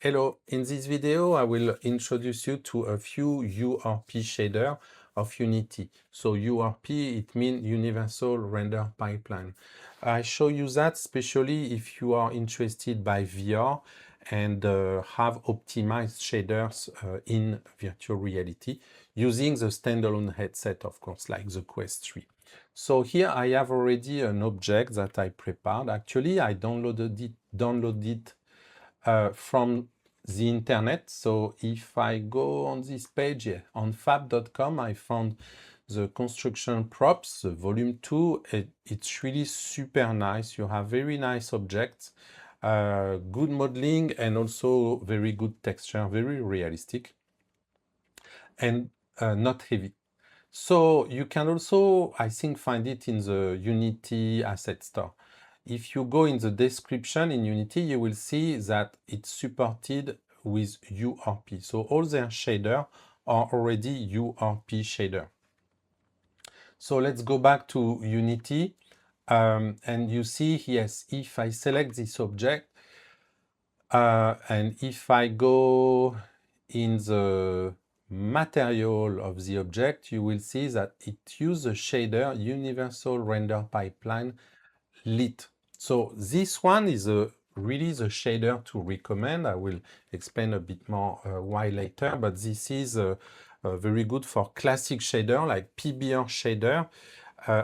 Hello, in this video I will introduce you to a few URP shader of Unity. So URP, it means Universal Render Pipeline. I show you that especially if you are interested by VR and have optimized shaders in virtual reality using the standalone headset, of course, like the Quest 3. So here I have already an object that I prepared. Actually, I downloaded it from the internet. So if I go on this page here, on fab.com, I found the construction props, the volume 2. It's really super nice. You have very nice objects, good modeling, and also very good texture, very realistic, and not heavy. So you can also, I think, find it in the Unity asset store. If you go in the description in Unity, you will see that it's supported with URP. So all their shaders are already URP shader. So let's go back to Unity. And you see, yes, if I select this object, and if I go in the material of the object, you will see that it uses the shader Universal Render Pipeline Lit. So this one is really the shader to recommend. I will explain a bit more why later, but this is very good for classic shader like PBR shader,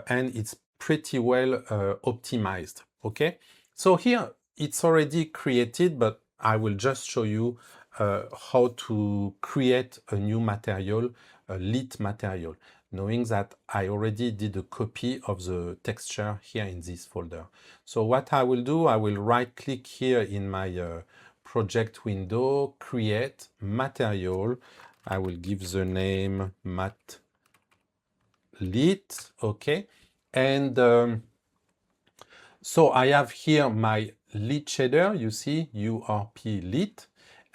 and it's pretty well optimized. Okay, so here it's already created, but I will just show you how to create a new material, a lit material, knowing that I already did a copy of the texture here in this folder. So what I will do, I will right click here in my project window, create material. I will give the name mat lit, okay? And so I have here my lit shader, you see, URP lit,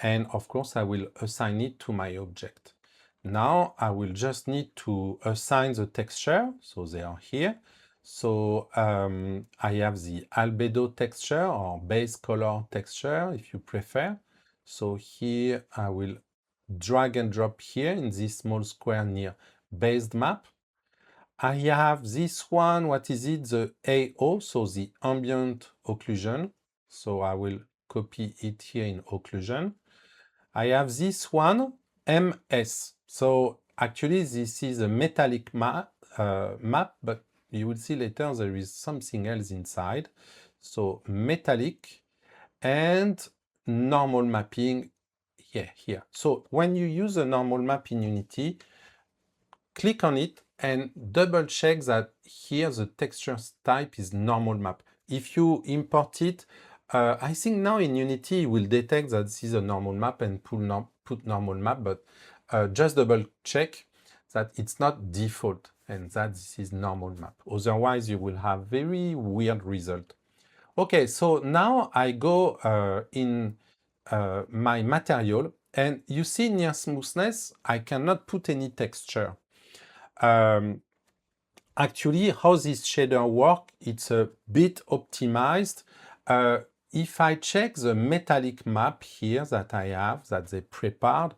and of course I will assign it to my object. Now I will just need to assign the texture, so they are here. So I have the albedo texture or base color texture, if you prefer. So here I will drag and drop here in this small square near based map. I have this one, what is it? The AO, so the ambient occlusion. So I will copy it here in occlusion. I have this one, MS. So actually this is a metallic map, but you will see later there is something else inside. So metallic and normal mapping here. So when you use a normal map in Unity, click on it and double check that here the texture type is normal map. If you import it, I think now in Unity it will detect that this is a normal map and put normal map, but just double check that it's not default and that this is normal map. Otherwise you will have very weird result. Okay, so now I go in my material, and you see near smoothness, I cannot put any texture. Actually, how this shader work, it's a bit optimized. If I check the metallic map here that I have, that they prepared,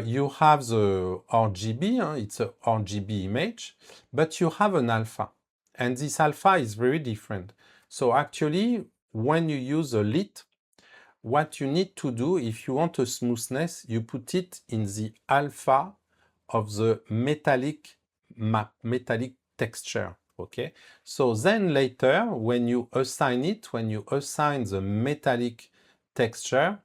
you have the RGB, it's a RGB image, but you have an alpha. And this alpha is very different. So actually, when you use a lit, what you need to do, if you want a smoothness, you put it in the alpha of the metallic map, metallic texture, okay? So then later, when you assign it, when you assign the metallic texture,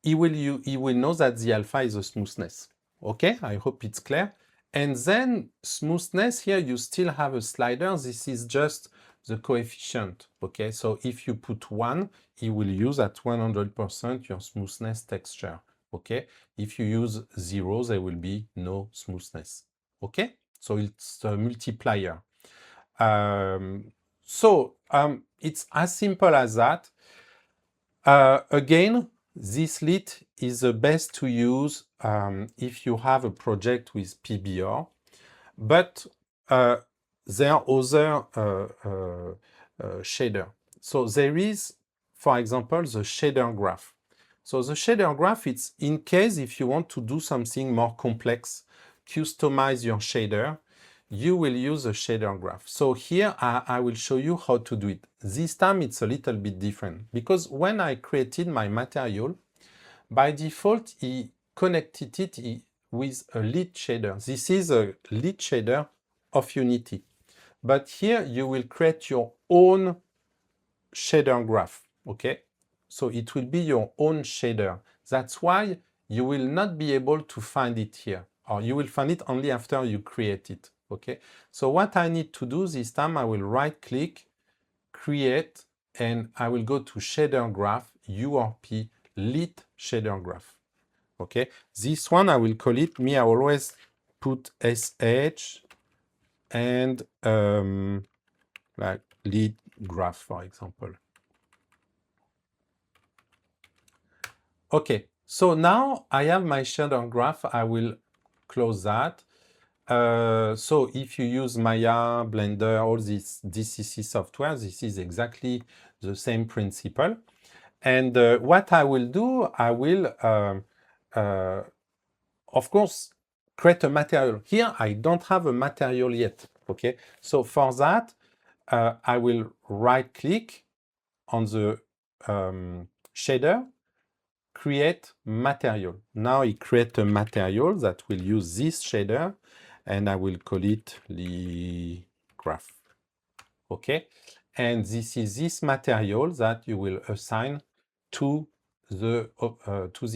he will know that the alpha is a smoothness, okay? I hope it's clear. And then smoothness, here you still have a slider. This is just the coefficient, okay? So if you put 1, it will use at 100% your smoothness texture, okay? If you use 0, there will be no smoothness, okay? So it's a multiplier. It's as simple as that. Again, this lit is the best to use if you have a project with PBR, but there are other shader. So there is, for example, the shader graph. So the shader graph, it's in case if you want to do something more complex, customize your shader, you will use a shader graph. So here I will show you how to do it. This time it's a little bit different because when I created my material, by default, he connected it with a lead shader. This is a lead shader of Unity. But here you will create your own shader graph, okay? So it will be your own shader. That's why you will not be able to find it here, or you will find it only after you create it, okay? So what I need to do this time, I will right-click, create, and I will go to shader graph, URP, lit shader graph, okay? This one, I will call it, I always put SH and like lead graph, for example. Okay, so now I have my shader graph. I will close that. So if you use Maya, Blender, all this DCC software, this is exactly the same principle. And what I will do, I will, of course, create a material. Here, I don't have a material yet, okay? So for that, I will right-click on the shader, create material. Now I create a material that will use this shader, and I will call it the graph. Okay, and this is this material that you will assign to the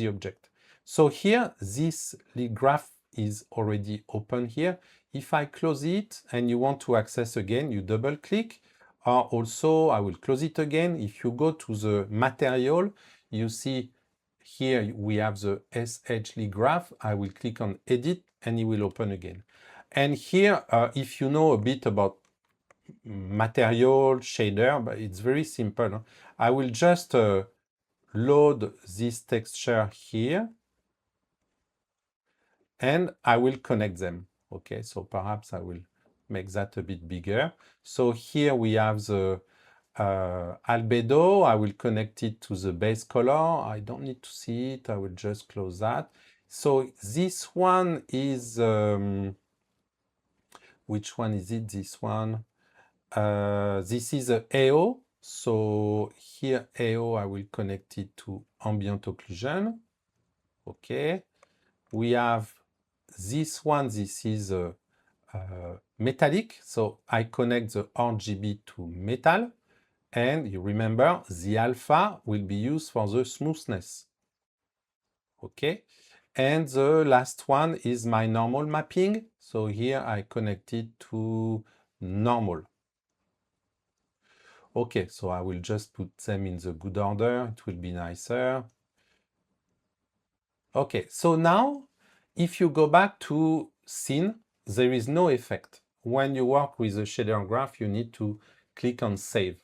object. So here, this graph is already open here. If I close it and you want to access again, you double click, or also I will close it again. If you go to the material, you see here we have the SHL graph. I will click on edit and it will open again. And here, if you know a bit about material, shader, but it's very simple. I will just load this texture here and I will connect them. Okay, so perhaps I will make that a bit bigger. So here we have the albedo. I will connect it to the base color. I don't need to see it. I will just close that. So this one is, which one is it? This one. This is a AO. So here AO, I will connect it to ambient occlusion. Okay. We have this one. This is a metallic. So I connect the RGB to metal. And you remember the alpha will be used for the smoothness. Okay. And the last one is my normal mapping. So here I connect it to normal. Okay, so I will just put them in the good order. It will be nicer. Okay, so now if you go back to scene, there is no effect. When you work with the shader graph, you need to click on save.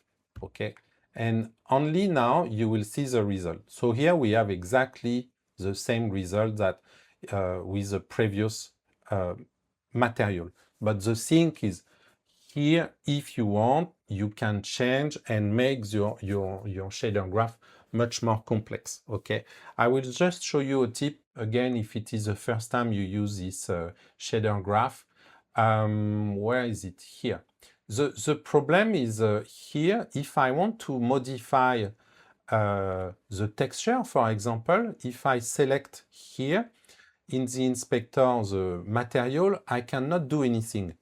Okay, and only now you will see the result. So here we have exactly the same result that with the previous material. But the thing is, here, if you want, you can change and make your shader graph much more complex, okay? I will just show you a tip, again, if it is the first time you use this shader graph. Where is it? Here. The problem is here, if I want to modify the texture, for example, if I select here, in the inspector, the material, I cannot do anything.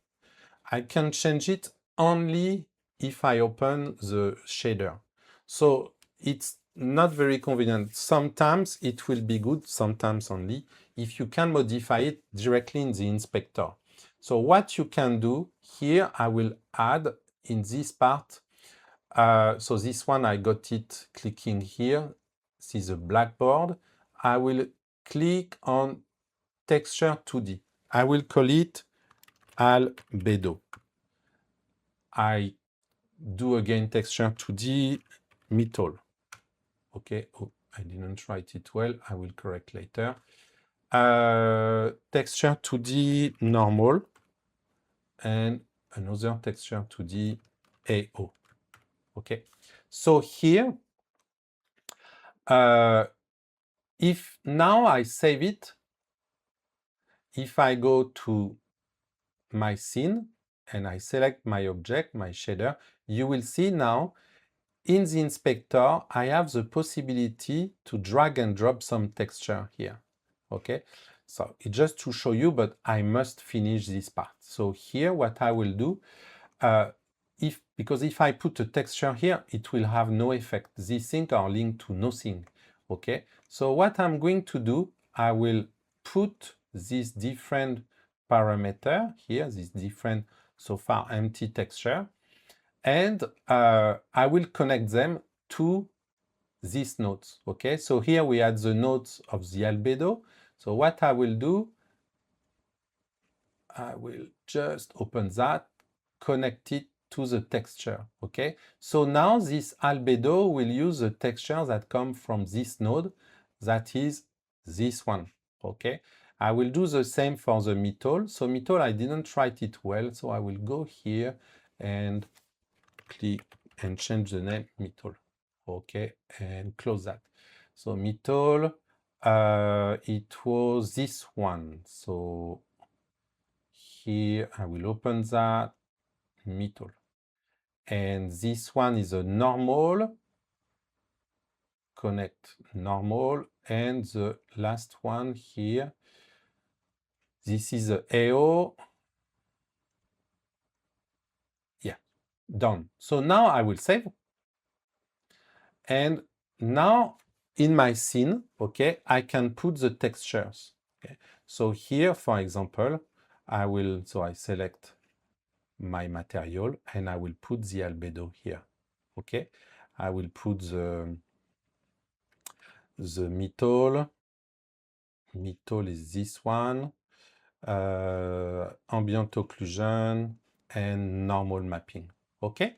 I can change it only if I open the shader. So it's not very convenient. Sometimes it will be good, sometimes only, if you can modify it directly in the inspector. So what you can do here, I will add in this part. So this one, I got it clicking here. This is a blackboard. I will click on texture 2D. I will call it albedo. I do again texture 2D metal. Okay, oh, I didn't write it well. I will correct later. Texture 2D normal and another texture 2D AO. Okay, so here if now I save it, if I go to my scene and I select my object, my shader, you will see now in the inspector, I have the possibility to drag and drop some texture here. Okay, so it's just to show you, but I must finish this part. So here, what I will do, because if I put a texture here, it will have no effect. These things are linked to nothing. Okay, so what I'm going to do, I will put this different parameter here, this different so far empty texture, and I will connect them to these nodes. Okay, so here we add the nodes of the albedo. So what I will do, I will just open that, connect it to the texture. Okay, so now this albedo will use the texture that come from this node, that is this one. Okay, I will do the same for the metal. So metal, I didn't write it well, so I will go here and click and change the name metal. Okay, and close that. So metal, it was this one. So here I will open that, metal. And this one is a normal, connect normal. And the last one here, this is a AO. Yeah, done. So now I will save. And now in my scene, okay, I can put the textures. Okay. So here, for example, I select my material and I will put the albedo here. Okay, I will put the metal. Metal is this one, ambient occlusion and normal mapping. Okay.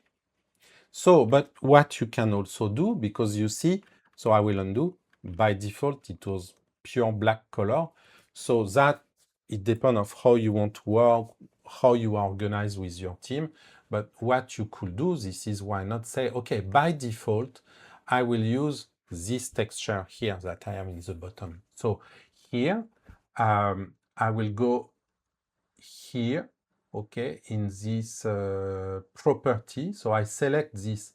So, but what you can also do, because you see, so I will undo, by default it was pure black color. So that, it depends on how you want to work, how you organize with your team. But what you could do, this is why not say, okay, by default, I will use this texture here that I am in the bottom. So here, I will go here, okay, in this property. So I select this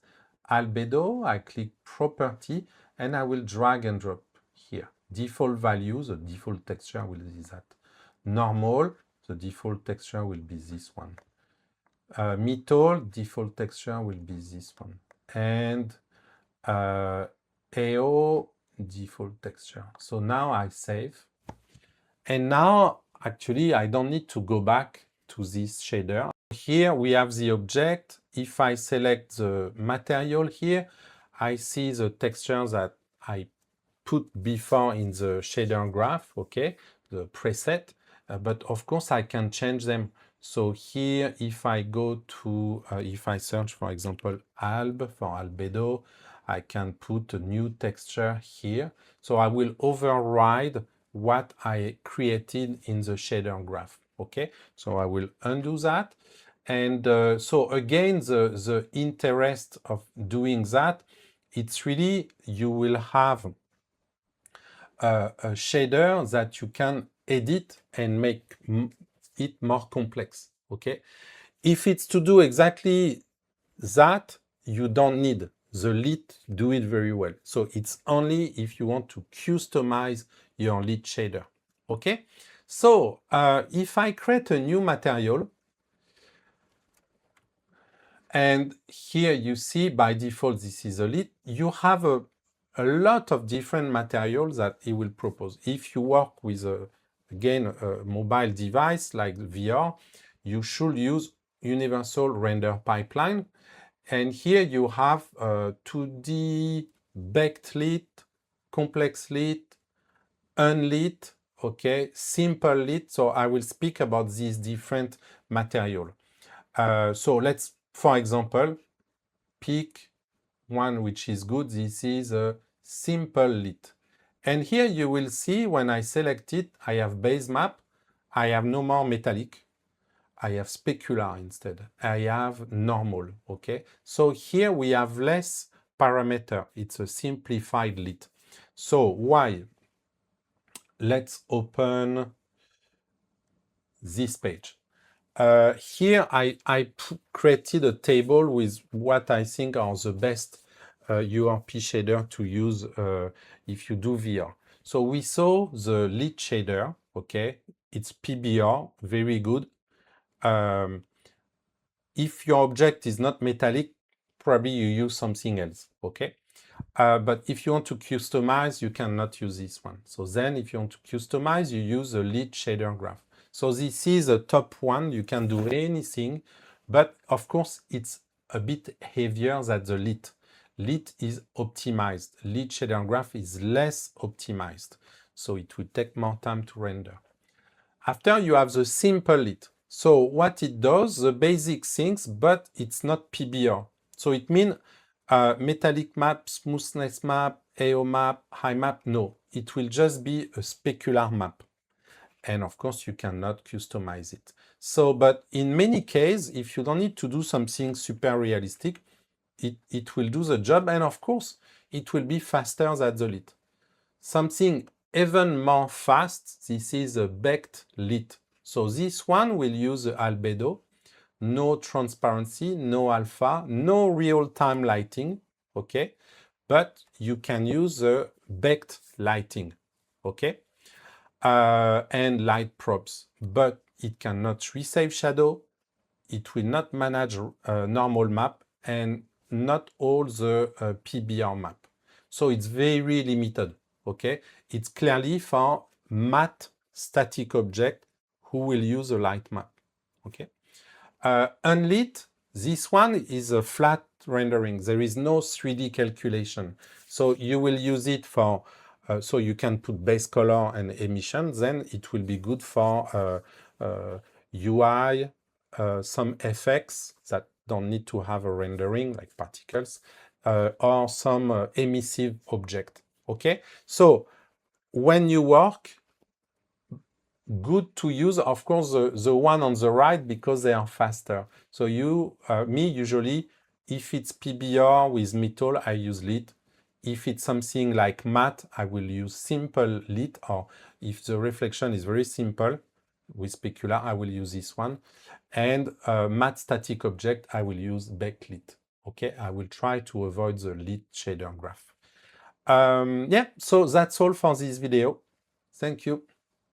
albedo, I click property, and I will drag and drop here. Default value, the default texture will be that. Normal, the default texture will be this one. Metal, default texture will be this one. And AO, default texture. So now I save. And now, actually, I don't need to go back to this shader. Here we have the object. If I select the material here, I see the texture that I put before in the shader graph, okay, the preset. But of course, I can change them. So here, if I go to, if I search, for example, alb for albedo, I can put a new texture here. So I will override what I created in the shader graph. Okay, so I will undo that. And so again, the interest of doing that, it's really, you will have a shader that you can edit and make it more complex. Okay, if it's to do exactly that, you don't need the lit do it very well. So it's only if you want to customize your lit shader. Okay, so if I create a new material, and here you see by default this is a lit, you have a lot of different materials that it will propose. If you work with again a mobile device like VR, you should use universal render pipeline. And here you have 2D, baked lit, complex lit, unlit, okay, simple lit. So I will speak about these different material. So let's, for example, pick one which is good. This is a simple lit. And here you will see when I select it, I have base map. I have no more metallic. I have specular instead. I have normal, okay? So here we have less parameter. It's a simplified lit. So why? let's open this page. Here I created a table with what I think are the best URP shader to use if you do VR. So we saw the lead shader, okay? It's PBR, very good. If your object is not metallic, probably you use something else, okay? But if you want to customize, you cannot use this one. So then if you want to customize, you use a lead shader graph. So this is a top one. You can do anything, but of course, it's a bit heavier than the lead. Lead is optimized. Lead shader graph is less optimized. So it will take more time to render. After you have the simple lead. So what it does, the basic things, but it's not PBR. So it means metallic map, smoothness map, AO map, high map, no. It will just be a specular map. And of course, you cannot customize it. So, but in many cases, if you don't need to do something super realistic, it will do the job. And of course, it will be faster than the lead. Something even more fast, this is a baked lit. So this one will use the albedo, no transparency, no alpha, no real-time lighting, okay? But you can use the baked lighting, okay? And light probes, but it cannot resave shadow, it will not manage a normal map, and not all the PBR map. So it's very limited, okay? It's clearly for matte static object who will use a light map, okay? Unlit, this one is a flat rendering. There is no 3D calculation. So you will use it for, so you can put base color and emission, then it will be good for UI, some effects that don't need to have a rendering, like particles, or some emissive object, okay? So when you work, good to use, of course, the one on the right because they are faster. So me usually, if it's PBR with metal, I use lit. If it's something like matte, I will use simple lit, or if the reflection is very simple with specular, I will use this one. And matte static object, I will use backlit. Okay, I will try to avoid the lit shader graph. Yeah, so that's all for this video. Thank you.